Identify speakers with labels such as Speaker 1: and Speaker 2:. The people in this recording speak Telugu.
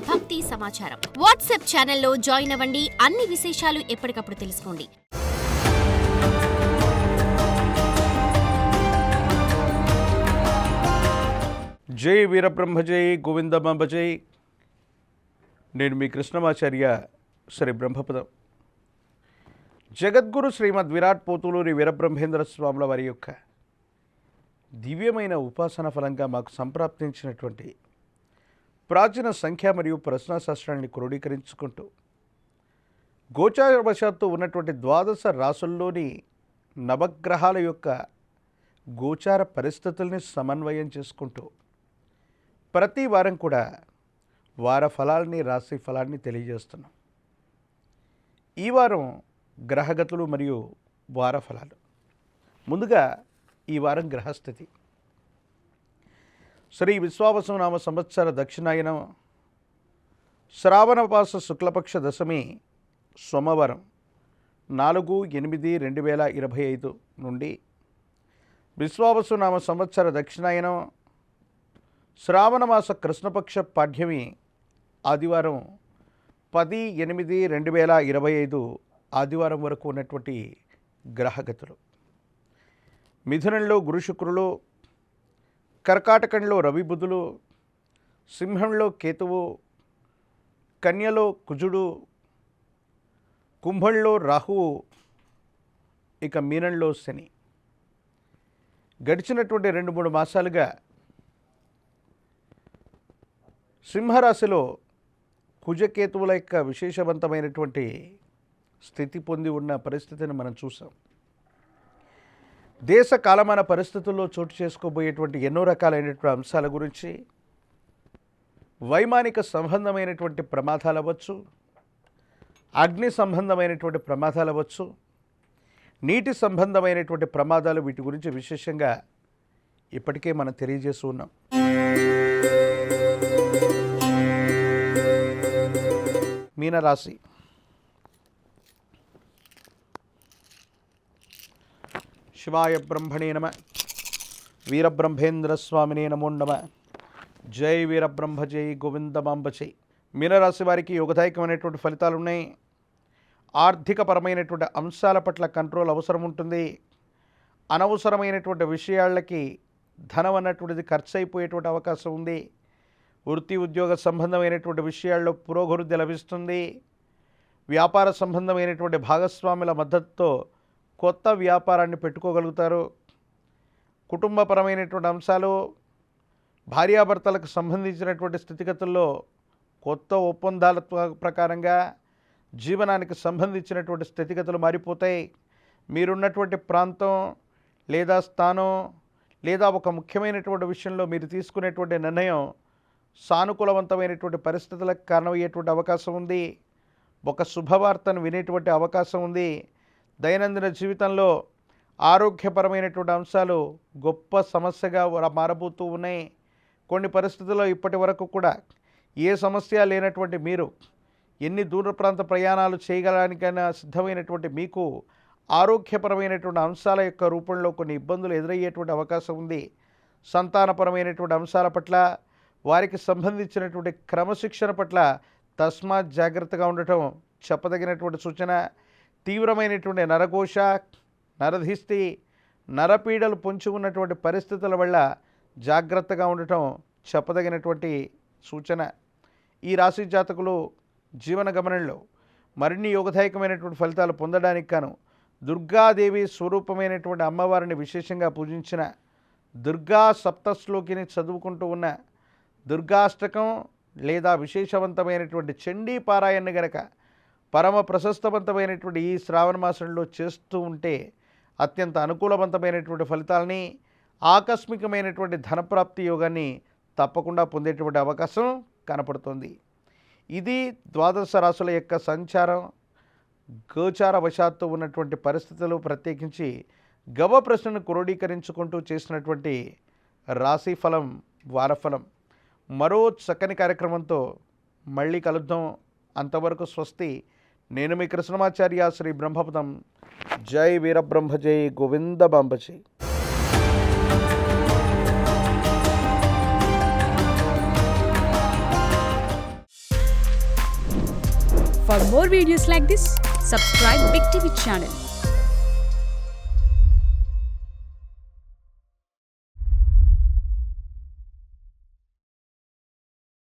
Speaker 1: భక్తి సమాచారం. వాట్సాప్ ఛానల్లో జాయిన్ అవ్వండి. అన్ని విశేషాలు ఎప్పటికప్పుడు తెలుసుకోండి.
Speaker 2: జై వీరబ్రహ్మ జై గోవిందమాంబ జై. నేను మీ కృష్ణమాచార్య శ్రీ బ్రహ్మపదం. జగద్గురు శ్రీమద్ విరాట్ పోతులూరి వీరబ్రహ్మేంద్ర స్వాముల వారి యొక్క దివ్యమైన ఉపాసన ఫలంగా మాకు సంప్రాప్తించినటువంటి ప్రాచీన సంఖ్య మరియు ప్రశ్నాశాస్త్రాన్ని క్రోడీకరించుకుంటూ గోచారవశాత్తు ఉన్నటువంటి ద్వాదశ రాసుల్లోని నవగ్రహాల యొక్క గోచార పరిస్థితుల్ని సమన్వయం చేసుకుంటూ ప్రతి వారం కూడా వార ఫలాల్ని రాశి ఫలాన్ని తెలియజేస్తున్నాం. ఈ వారం గ్రహగతులు మరియు వార ఫలాలు. ముందుగా ఈ వారం గ్రహస్థితి. శ్రీ విశ్వావసు నామ సంవత్సర దక్షిణాయనం శ్రావణమాస శుక్లపక్ష దశమి సోమవారం 4/8/2025 నుండి విశ్వావసు నామ సంవత్సర దక్షిణాయనం శ్రావణమాస కృష్ణపక్ష పాఠ్యమి ఆదివారం 10/8/2025 ఆదివారం వరకు ఉన్నటువంటి గ్రహగతులు. మిథునంలో గురు శుక్రులు, కర్కాటకంలో రవి బుధులు, సింహంలో కేతువు, కన్యలో కుజుడు, కుంభంలో రాహువు, ఇక మీనంలో శని. గడిచినటువంటి 2-3 మాసాలుగా సింహరాశిలో కుజకేతువుల యొక్క విశేషవంతమైనటువంటి స్థితి పొంది ఉన్న పరిస్థితిని మనం చూసాం. దేశ కాలమాన పరిస్థితుల్లో చోటు చేసుకోబోయేటువంటి ఎన్నో రకాలైనటువంటి అంశాల గురించి, వైమానిక సంబంధమైనటువంటి ప్రమాదాలు అవ్వచ్చు, అగ్ని సంబంధమైనటువంటి ప్రమాదాలు అవ్వచ్చు, నీటి సంబంధమైనటువంటి ప్రమాదాలు, వీటి గురించి విశేషంగా ఇప్పటికే మనం తెలియజేస్తూ ఉన్నాం. మీనరాశి. శివాయ బ్రహ్మణే నమ. వీరబ్రహ్మేంద్ర స్వామినే నమో నమ. జై వీరబ్రహ్మ జై గోవిందమాంబ జై. మీనరాశి వారికి యోగదాయకమైనటువంటి ఫలితాలు ఉన్నాయి. ఆర్థికపరమైనటువంటి అంశాల పట్ల కంట్రోల్ అవసరం ఉంటుంది. అనవసరమైనటువంటి విషయాలకి ధనం అన్నటువంటిది ఖర్చు అయిపోయేటువంటి అవకాశం ఉంది. వృత్తి ఉద్యోగ సంబంధమైనటువంటి విషయాల్లో పురోభివృద్ధి లభిస్తుంది. వ్యాపార సంబంధమైనటువంటి భాగస్వాముల మద్దతుతో కొత్త వ్యాపారాన్ని పెట్టుకోగలుగుతారు. కుటుంబపరమైనటువంటి అంశాలు, భార్యాభర్తలకు సంబంధించినటువంటి స్థితిగతుల్లో కొత్త ఒప్పందాల ప్రకారంగా జీవనానికి సంబంధించినటువంటి స్థితిగతులు మారిపోతాయి. మీరున్నటువంటి ప్రాంతం లేదా స్థానం లేదా ఒక ముఖ్యమైనటువంటి విషయంలో మీరు తీసుకునేటువంటి నిర్ణయం సానుకూలవంతమైనటువంటి పరిస్థితులకు కారణమయ్యేటువంటి అవకాశం ఉంది. ఒక శుభవార్తను వినేటువంటి అవకాశం ఉంది. దైనందిన జీవితంలో ఆరోగ్యపరమైనటువంటి అంశాలు గొప్ప సమస్యగా మారబోతూ ఉన్నాయి. కొన్ని పరిస్థితుల్లో ఇప్పటి వరకు కూడా ఏ సమస్య లేనటువంటి మీరు ఎన్ని దూర ప్రాంత ప్రయాణాలు చేయగలడానికైనా సిద్ధమైనటువంటి మీకు ఆరోగ్యపరమైనటువంటి అంశాల యొక్క రూపంలో కొన్ని ఇబ్బందులు ఎదురయ్యేటువంటి అవకాశం ఉంది. సంతానపరమైనటువంటి అంశాల పట్ల, వారికి సంబంధించినటువంటి క్రమశిక్షణ పట్ల తస్మాత్ జాగ్రత్తగా ఉండటం చెప్పదగినటువంటి సూచన. తీవ్రమైనటువంటి నరఘోష, నరధిష్టి, నరపీడలు పొంచి ఉన్నటువంటి పరిస్థితుల వల్ల జాగ్రత్తగా ఉండటం చెప్పదగినటువంటి సూచన. ఈ రాశి జాతకులు జీవన గమనంలో మరిన్ని యోగదాయకమైనటువంటి ఫలితాలు పొందడానికి గాను దుర్గాదేవి స్వరూపమైనటువంటి అమ్మవారిని విశేషంగా పూజించిన, దుర్గా సప్తశ్లోకిని చదువుకుంటూ ఉన్న, దుర్గాష్టకం లేదా విశేషవంతమైనటువంటి చండీ పారాయణ గనక పరమ ప్రశస్తవంతమైనటువంటి ఈ శ్రావణ మాసంలో చేస్తూ ఉంటే అత్యంత అనుకూలవంతమైనటువంటి ఫలితాలని, ఆకస్మికమైనటువంటి ధనప్రాప్తి యోగాన్ని తప్పకుండా పొందేటువంటి అవకాశం కనపడుతుంది. ఇది ద్వాదశ రాశుల యొక్క సంచారం, గోచార వశాత్తు ఉన్నటువంటి పరిస్థితులు, ప్రత్యేకించి గవ ప్రశ్నను క్రోడీకరించుకుంటూ చేసినటువంటి రాశిఫలం, వారఫలం. మరో చక్కని కార్యక్రమంతో మళ్ళీ కలుద్దాం. అంతవరకు స్వస్తి. నేను మీ కృష్ణమాచార్య శ్రీ బ్రహ్మపదం. జై వీరబ్రహ్మ జై గోవిందమాంబ జై.
Speaker 3: For more videos like this, subscribe Big TV channel.